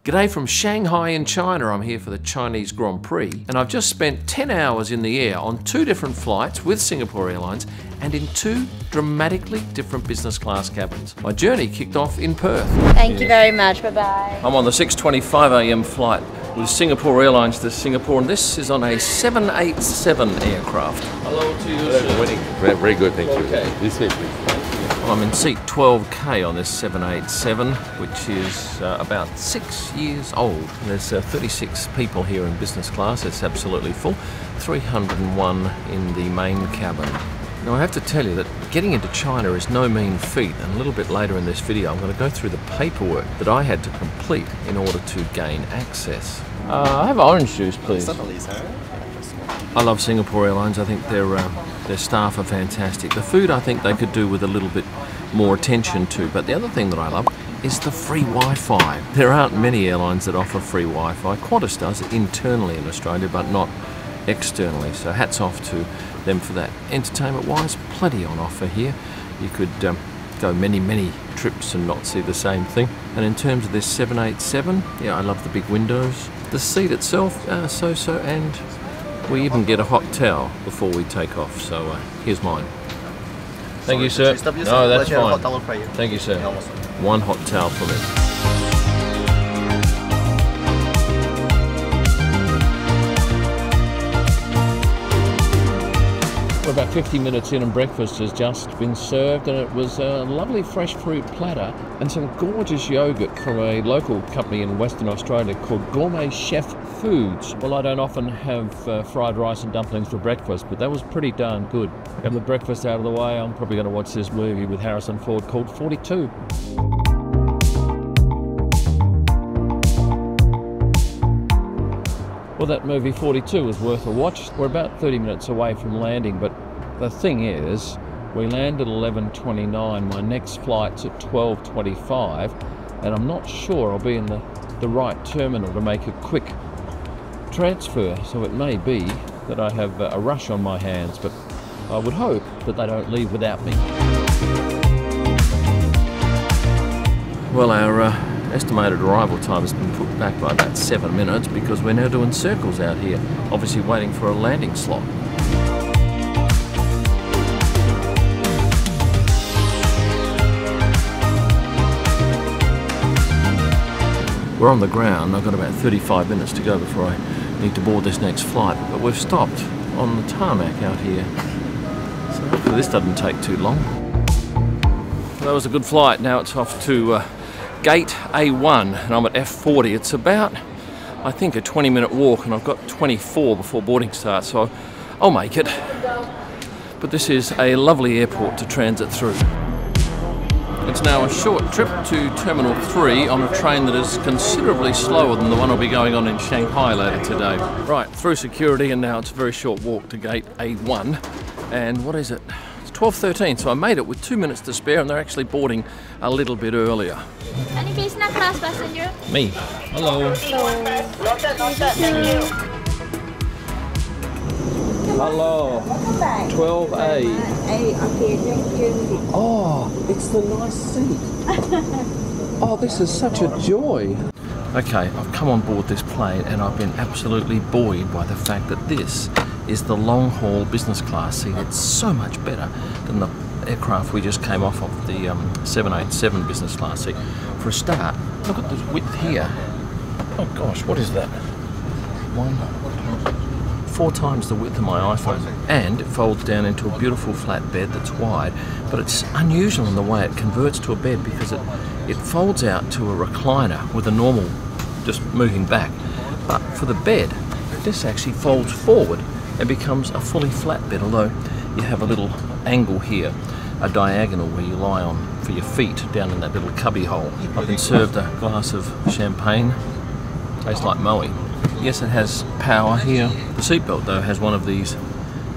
G'day from Shanghai in China. I'm here for the Chinese Grand Prix, and I've just spent 10 hours in the air on 2 different flights with Singapore Airlines and in 2 dramatically different business class cabins. My journey kicked off in Perth. Thank you very much, bye-bye. I'm on the 6:25 AM flight with Singapore Airlines to Singapore, and this is on a 787 aircraft. Hello to you, sir. Good morning. Very good, thank you. Okay. This way, please. I'm in seat 12K on this 787, which is about 6 years old. There's 36 people here in business class. It's absolutely full. 301 in the main cabin. Now I have to tell you that getting into China is no mean feat, and a little bit later in this video I'm going to go through the paperwork that I had to complete in order to gain access. I have orange juice, please. Certainly, sir. I love Singapore Airlines. I think their staff are fantastic. The food I think they could do with a little bit more attention to, but the other thing that I love is the free Wi-Fi. There aren't many airlines that offer free Wi-Fi. Qantas does internally in Australia, but not externally, so hats off to them for that. Entertainment-wise, plenty on offer here. You could go many trips and not see the same thing. And in terms of this 787, yeah, I love the big windows. The seat itself, so-so, and we even get a hot towel before we take off, so here's mine. Thank you, sir. No, that's fine. Thank you, sir. One hot towel for me. We're about 50 minutes in and breakfast has just been served, and it was a lovely fresh fruit platter and some gorgeous yogurt from a local company in Western Australia called Gourmet Chef Foods. Well, I don't often have fried rice and dumplings for breakfast, but that was pretty darn good. Have the breakfast out of the way, I'm probably going to watch this movie with Harrison Ford called 42. Well, that movie 42 was worth a watch. We're about 30 minutes away from landing, but the thing is, we land at 11:29. My next flight's at 12:25, and I'm not sure I'll be in the right terminal to make a quick transfer, so it may be that I have a rush on my hands, but I would hope that they don't leave without me. Well, our estimated arrival time has been put back by about 7 minutes because we're now doing circles out here, obviously waiting for a landing slot. We're on the ground. I've got about 35 minutes to go before I need to board this next flight, but we've stopped on the tarmac out here, so hopefully this doesn't take too long. That was a good flight. Now it's off to Gate A1, and I'm at F40. It's about, I think, a 20-minute walk, and I've got 24 before boarding starts, so I'll make it. But this is a lovely airport to transit through. It's now a short trip to Terminal 3 on a train that is considerably slower than the one I'll be going on in Shanghai later today. Right, through security, and now it's a very short walk to Gate A1. And what is it? 12:13, so I made it with 2 minutes to spare, and they're actually boarding a little bit earlier. Any business class passenger? Me. Hello. Hello. 12A. Okay, thank you. Oh, it's the nice seat. Oh, this is such a joy. Okay, I've come on board this plane, and I've been absolutely buoyed by the fact that this is the long-haul business class seat. It's so much better than the aircraft we just came off of, the 787 business class seat. For a start, look at the width here. Oh gosh, what is that? 4 times the width of my iPhone. And it folds down into a beautiful flat bed that's wide, but it's unusual in the way it converts to a bed because it folds out to a recliner with a normal just moving back. But for the bed, this actually folds forward and becomes a fully flat bed, although you have a little angle here, a diagonal where you lie on for your feet down in that little cubby hole. I've been served a glass of champagne. Tastes like Moe. Yes, it has power here. The seatbelt though has one of these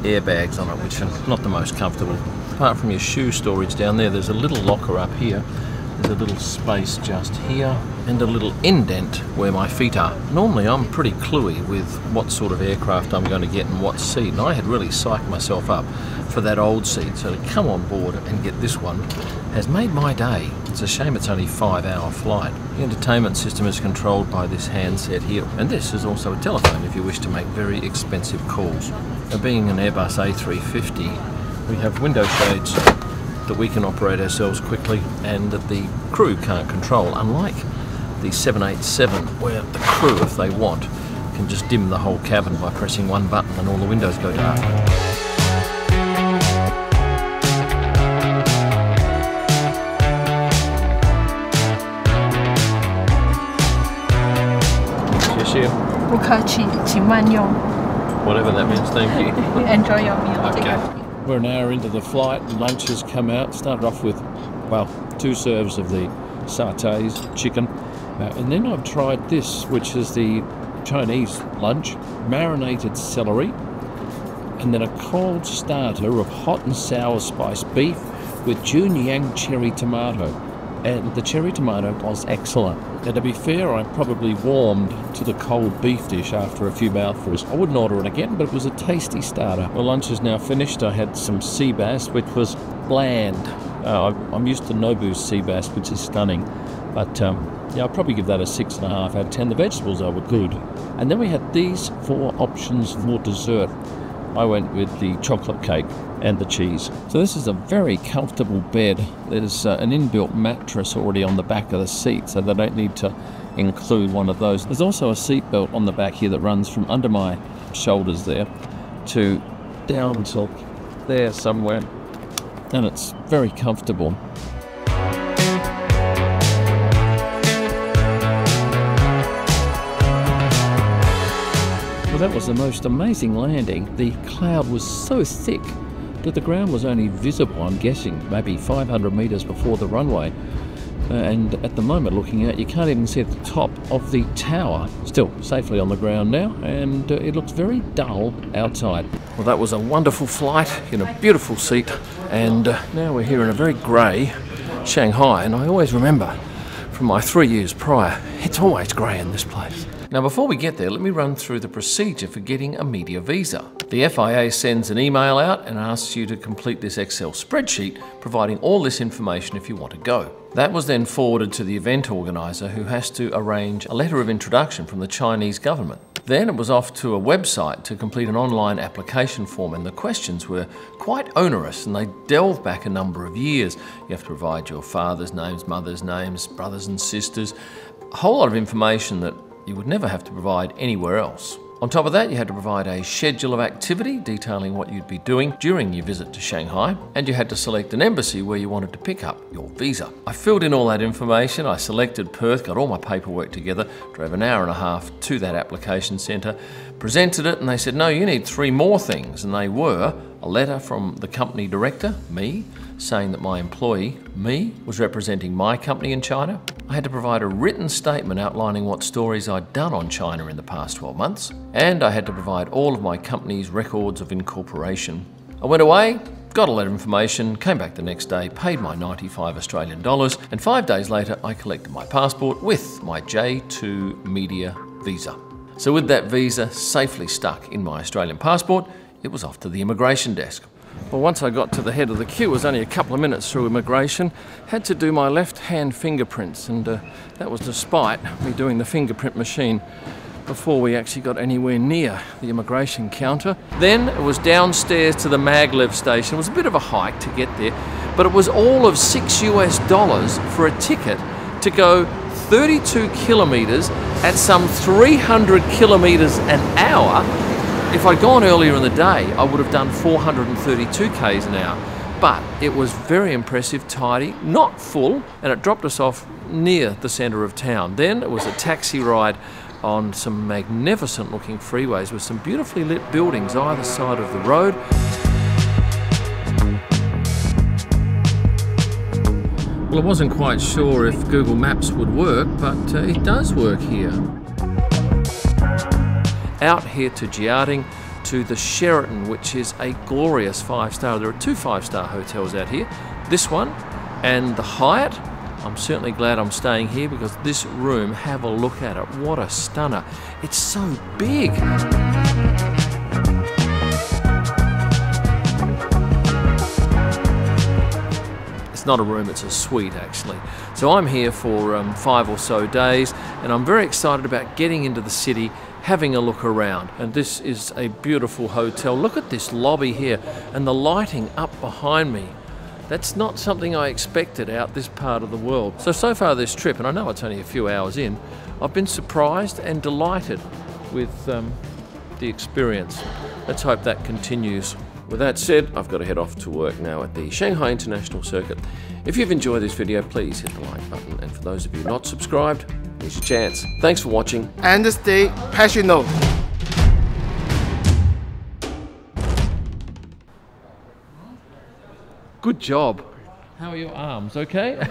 airbags on it, which are not the most comfortable. Apart from your shoe storage down there, there's a little locker up here. There's a little space just here. and a little indent where my feet are. Normally I'm pretty cluey with what sort of aircraft I'm going to get and what seat, and I had really psyched myself up for that old seat, so to come on board and get this one has made my day. It's a shame it's only a 5-hour flight. The entertainment system is controlled by this handset here, and this is also a telephone if you wish to make very expensive calls. Now, being an Airbus A350, we have window shades that we can operate ourselves quickly and that the crew can't control, unlike the 787 where the crew, if they want, can just dim the whole cabin by pressing one button and all the windows go dark. Whatever that means, thank you. Enjoy your meal. Okay. We're an hour into the flight, lunch has come out. Started off with, well, 2 serves of the sautés, chicken. And then I've tried this, which is the Chinese lunch, marinated celery, and then a cold starter of hot and sour spiced beef with Junyang cherry tomato. And the cherry tomato was excellent. Now, to be fair, I probably warmed to the cold beef dish after a few mouthfuls. I wouldn't order it again, but it was a tasty starter. Well, lunch is now finished. I had some sea bass, which was bland. I'm used to Nobu's sea bass, which is stunning. But yeah, I'll probably give that a 6.5 out of 10. The vegetables, though, were good. And then we had these 4 options for dessert. I went with the chocolate cake and the cheese. So this is a very comfortable bed. There's an inbuilt mattress already on the back of the seat, so they don't need to include one of those. There's also a seat belt on the back here that runs from under my shoulders there to down to there somewhere, and it's very comfortable. That was the most amazing landing. The cloud was so thick that the ground was only visible, I'm guessing, maybe 500 metres before the runway. And at the moment, looking out, you can't even see the top of the tower. Still safely on the ground now, and it looks very dull outside. Well, that was a wonderful flight in a beautiful seat, and now we're here in a very grey Shanghai, and I always remember from my 3 years prior, it's always grey in this place. Now, before we get there, let me run through the procedure for getting a media visa. The FIA sends an email out and asks you to complete this Excel spreadsheet, providing all this information if you want to go. That was then forwarded to the event organiser, who has to arrange a letter of introduction from the Chinese government. Then it was off to a website to complete an online application form, and the questions were quite onerous and they delve back a number of years. You have to provide your father's names, mother's names, brothers and sisters, a whole lot of information that you would never have to provide anywhere else. On top of that, you had to provide a schedule of activity detailing what you'd be doing during your visit to Shanghai, and you had to select an embassy where you wanted to pick up your visa. I filled in all that information, I selected Perth, got all my paperwork together, drove an hour and a half to that application centre, presented it, and they said, no, you need 3 more things, and they were a letter from the company director, me, saying that my employee, me, was representing my company in China. I had to provide a written statement outlining what stories I'd done on China in the past 12 months, and I had to provide all of my company's records of incorporation. I went away, got all that information, came back the next day, paid my 95 Australian dollars, and 5 days later I collected my passport with my J2 media visa. So with that visa safely stuck in my Australian passport, it was off to the immigration desk. Well, once I got to the head of the queue, it was only a couple of minutes through immigration, had to do my left-hand fingerprints, and that was despite me doing the fingerprint machine before we actually got anywhere near the immigration counter. Then it was downstairs to the maglev station. It was a bit of a hike to get there, but it was all of $6 US for a ticket to go 32 kilometres at some 300 kilometres an hour. If I'd gone earlier in the day, I would have done 432 k's an hour. But it was very impressive, tidy, not full, and it dropped us off near the centre of town. Then it was a taxi ride on some magnificent looking freeways with some beautifully lit buildings either side of the road. Well, I wasn't quite sure if Google Maps would work, but it does work here. Out here to Jiading, to the Sheraton, which is a glorious 5-star. There are 2 5-star hotels out here. This one and the Hyatt, I'm certainly glad I'm staying here because this room, have a look at it. What a stunner. It's so big. It's not a room, it's a suite actually. So I'm here for 5 or so days and I'm very excited about getting into the city, having a look around. And this is a beautiful hotel. Look at this lobby here and the lighting up behind me. That's not something I expected out this part of the world. So far this trip, and I know it's only a few hours in, I've been surprised and delighted with the experience. Let's hope that continues. With that said, I've got to head off to work now at the Shanghai International Circuit. If you've enjoyed this video, please hit the like button. And for those of you not subscribed, here's your chance. Thanks for watching. And stay passionate. Good job. How are your arms? Okay?